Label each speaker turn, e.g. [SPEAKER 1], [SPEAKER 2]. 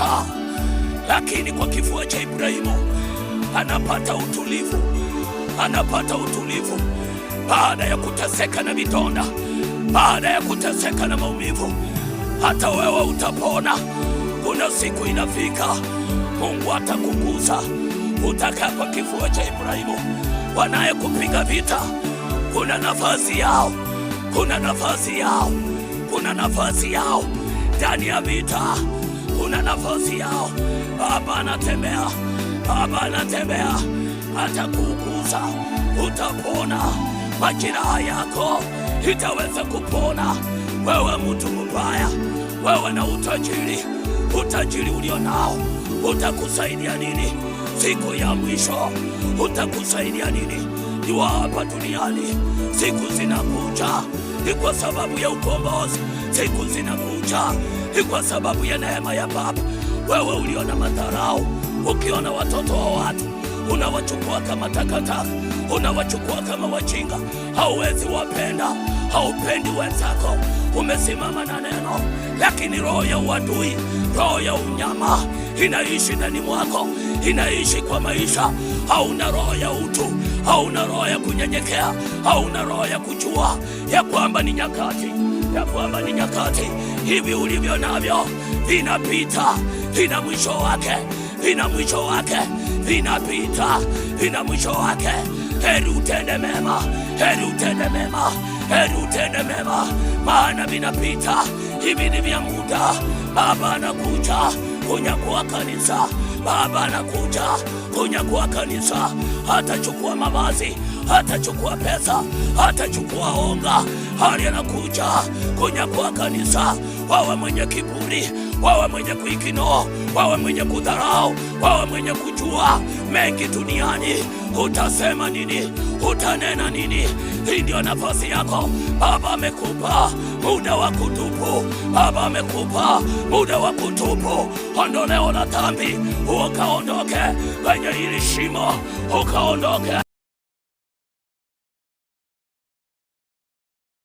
[SPEAKER 1] vita, lakini kwa kifua cha Ibrahimu anapata utulivu, anapata utulivu baada ya kuteseka na vidonda, baada ya kuteseka na maumivu. Hata wewe utapona. Kuna siku inafika, Mungu atakugusa. Utakaa kwa kifua cha Ibrahimu. Wanayekupiga vita, kuna nafasi yao, kuna nafasi yao, kuna nafasi yao ndani ya vita, kuna nafasi yao. Baba anatembea, Baba anatembea, atakugusa. Utapona, majeraha yako itaweza kupona. Wewe mtu mbaya, wewe na utajiri ulio nao utakusaidia nini siku ya mwisho? Utakusaidia nini? Ni hapa duniani. Siku zinakuja ni kwa sababu ya ukombozi, siku zinakuja ni kwa sababu ya neema ya Baba. Wewe uliona madharau, ukiona watoto wa watu unawachukua kama takataka, unawachukua kama wajinga, hauwezi wapenda, haupendi wenzako. Umesimama na neno, lakini roho ya uadui, roho ya unyama inaishi ndani mwako, inaishi kwa maisha. Hauna roho ya utu, hauna roho ya kunyenyekea, hauna roho ya kujua ya kwamba ni nyakati, ya kwamba ni nyakati. Hivi ulivyo navyo vinapita, vina mwisho wake, vina mwisho wake, vinapita, vina mwisho wake. Heri utende mema, heri utende mema, heri utende mema, maana vinapita. Hivi ni vya muda. Baba anakuja kunyakua kanisa, Baba anakuja kunyakua kanisa. Hatachukua mavazi, hatachukua pesa, hatachukua onga. Hali anakuja kunyakua kanisa. Wawe mwenye kiburi, wawe mwenye kuikino, wawe mwenye kudharau, wawe mwenye kujua mengi duniani. Utasema nini? Utanena nini? Hii ndio nafasi yako. Baba amekupa muda wa kutubu, Baba amekupa muda wa kutubu. Ondoleo la dhambi, ukaondoke kwenye hili shimo, ukaondoke